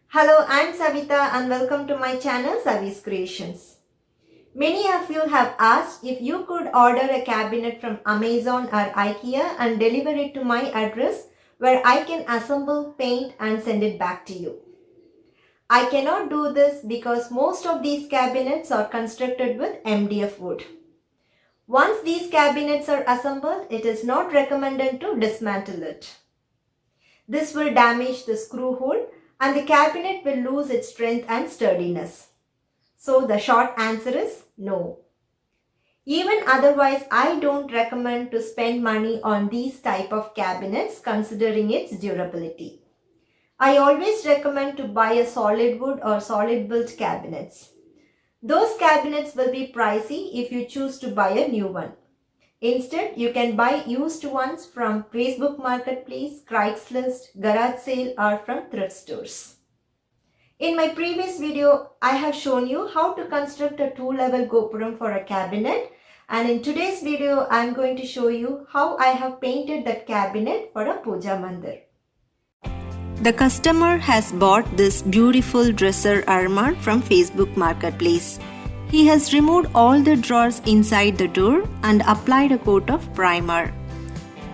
Hello, I'm Savita and welcome to my channel Savi's Creations. Many of you have asked if you could order a cabinet from Amazon or IKEA and deliver it to my address where I can assemble, paint and send it back to you. I cannot do this because most of these cabinets are constructed with MDF wood. Once these cabinets are assembled, it is not recommended to dismantle it. This will damage the screw hole and the cabinet will lose its strength and sturdiness. So the short answer is no. Even otherwise, I don't recommend to spend money on these type of cabinets considering its durability. I always recommend to buy a solid wood or solid built cabinets. Those cabinets will be pricey if you choose to buy a new one. Instead, you can buy used ones from Facebook Marketplace, Craigslist, garage sale or from thrift stores. In my previous video, I have shown you how to construct a 2-level gopuram for a cabinet, and in today's video, I am going to show you how I have painted that cabinet for a puja mandir. The customer has bought this beautiful dresser armor from Facebook Marketplace. He has removed all the drawers inside the door and applied a coat of primer.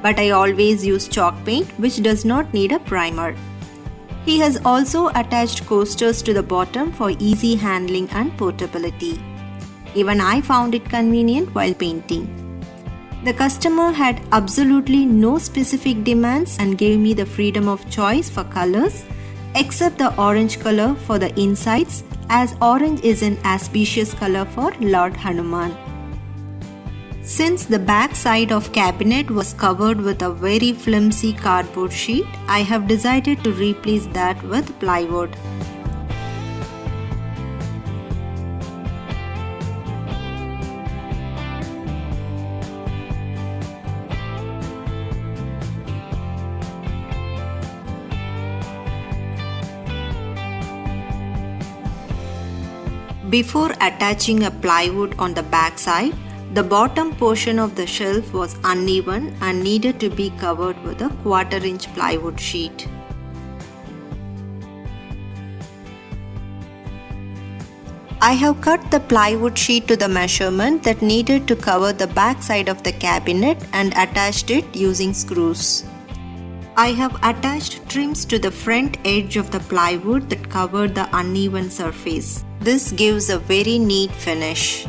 But I always use chalk paint, which does not need a primer. He has also attached coasters to the bottom for easy handling and portability. Even I found it convenient while painting. The customer had absolutely no specific demands and gave me the freedom of choice for colors, except the orange color for the insides, as orange is an auspicious color for Lord Hanuman. Since the back side of cabinet was covered with a very flimsy cardboard sheet, I have decided to replace that with plywood. Before attaching a plywood on the back side, the bottom portion of the shelf was uneven and needed to be covered with a 1/4-inch plywood sheet. I have cut the plywood sheet to the measurement that needed to cover the back side of the cabinet and attached it using screws. I have attached trims to the front edge of the plywood that covered the uneven surface. This gives a very neat finish.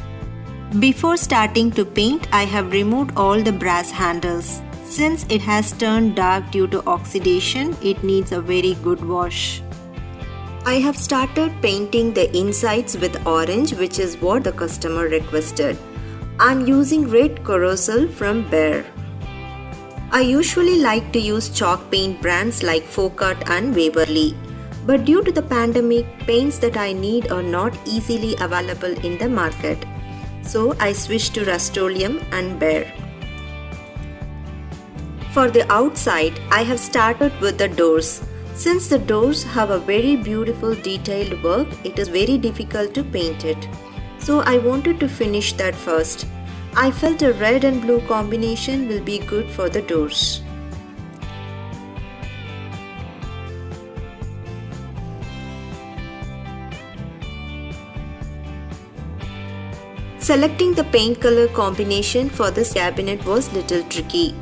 Before starting to paint, I have removed all the brass handles. Since it has turned dark due to oxidation, it needs a very good wash. I have started painting the insides with orange, which is what the customer requested. I am using red Corrosol from Behr. I usually like to use chalk paint brands like Folkart and Waverly. But due to the pandemic, paints that I need are not easily available in the market. So I switched to Rust-Oleum and Behr. For the outside, I have started with the doors. Since the doors have a very beautiful detailed work, it is very difficult to paint it. So I wanted to finish that first. I felt a red and blue combination will be good for the doors. Selecting the paint color combination for this cabinet was little tricky.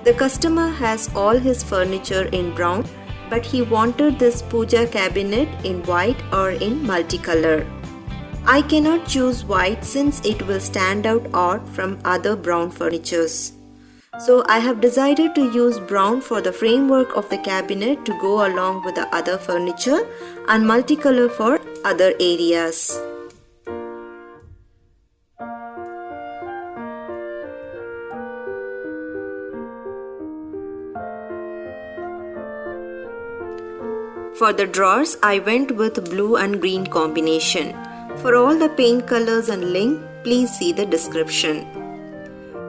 The customer has all his furniture in brown, but he wanted this puja cabinet in white or in multicolor. I cannot choose white since it will stand out odd from other brown furnitures. So I have decided to use brown for the framework of the cabinet to go along with the other furniture and multicolor for other areas. For the drawers, I went with blue and green combination. For all the paint colors and link, please see the description.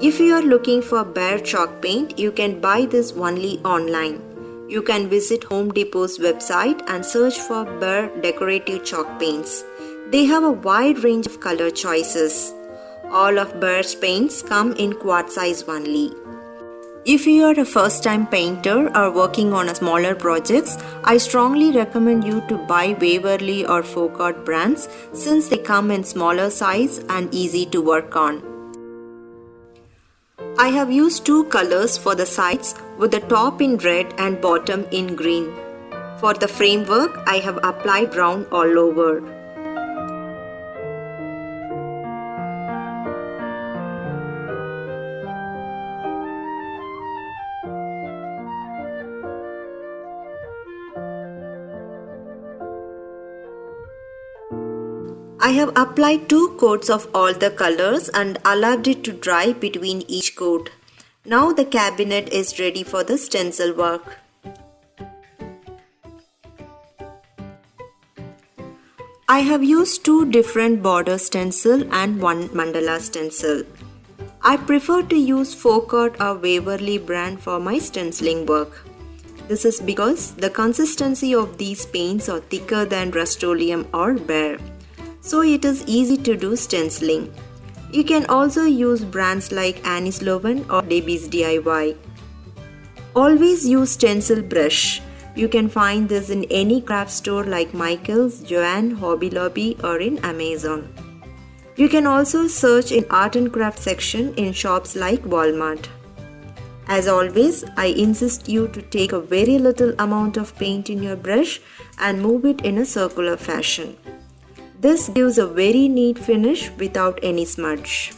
If you are looking for Behr chalk paint, you can buy this only online. You can visit Home Depot's website and search for Behr decorative chalk paints. They have a wide range of color choices. All of Behr's paints come in quart size only. If you are a first-time painter or working on a smaller projects, I strongly recommend you to buy Waverly or Folk Art brands since they come in smaller size and easy to work on. I have used two colors for the sides with the top in red and bottom in green. For the framework, I have applied brown all over. I have applied 2 coats of all the colors and allowed it to dry between each coat. Now the cabinet is ready for the stencil work. I have used 2 different border stencil and 1 mandala stencil. I prefer to use Folk Art or Waverly brand for my stenciling work. This is because the consistency of these paints are thicker than Rust-Oleum or Behr, so it is easy to do stenciling. You can also use brands like Annie's Loven or Debbie's DIY. Always use stencil brush. You can find this in any craft store like Michaels, Joann, Hobby Lobby or in Amazon. You can also search in art and craft section in shops like Walmart. As always, I insist you to take a very little amount of paint in your brush and move it in a circular fashion. This gives a very neat finish without any smudge.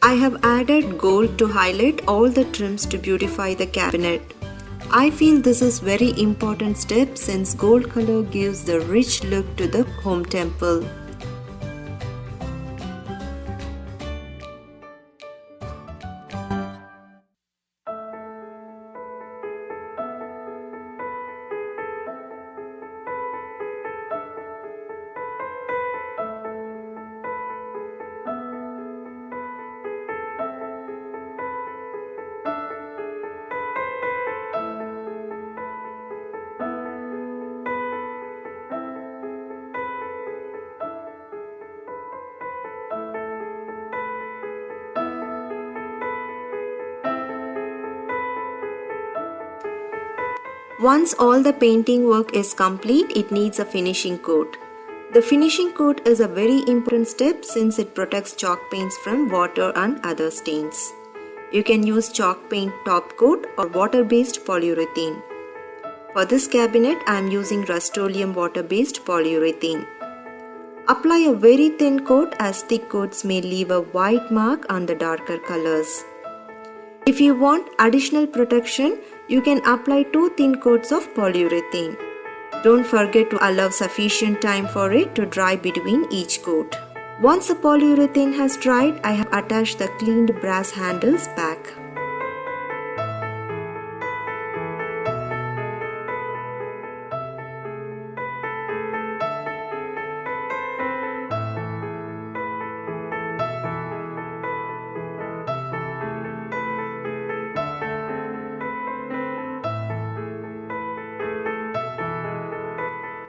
I have added gold to highlight all the trims to beautify the cabinet. I feel this is very important step since gold color gives the rich look to the home temple. Once all the painting work is complete, it needs a finishing coat. The finishing coat is a very important step since it protects chalk paints from water and other stains. You can use chalk paint top coat or water-based polyurethane. For this cabinet, I am using Rust-Oleum water-based polyurethane. Apply a very thin coat as thick coats may leave a white mark on the darker colors. If you want additional protection, you can apply 2 thin coats of polyurethane. Don't forget to allow sufficient time for it to dry between each coat. Once the polyurethane has dried, I have attached the cleaned brass handles back.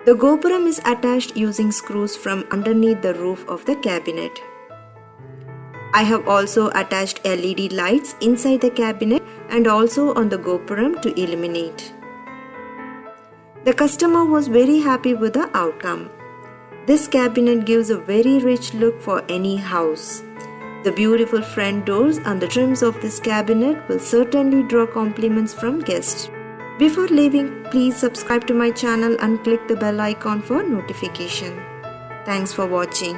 The gopuram is attached using screws from underneath the roof of the cabinet. I have also attached LED lights inside the cabinet and also on the gopuram to illuminate. The customer was very happy with the outcome. This cabinet gives a very rich look for any house. The beautiful front doors and the trims of this cabinet will certainly draw compliments from guests. Before leaving, please subscribe to my channel and click the bell icon for notification. Thanks for watching.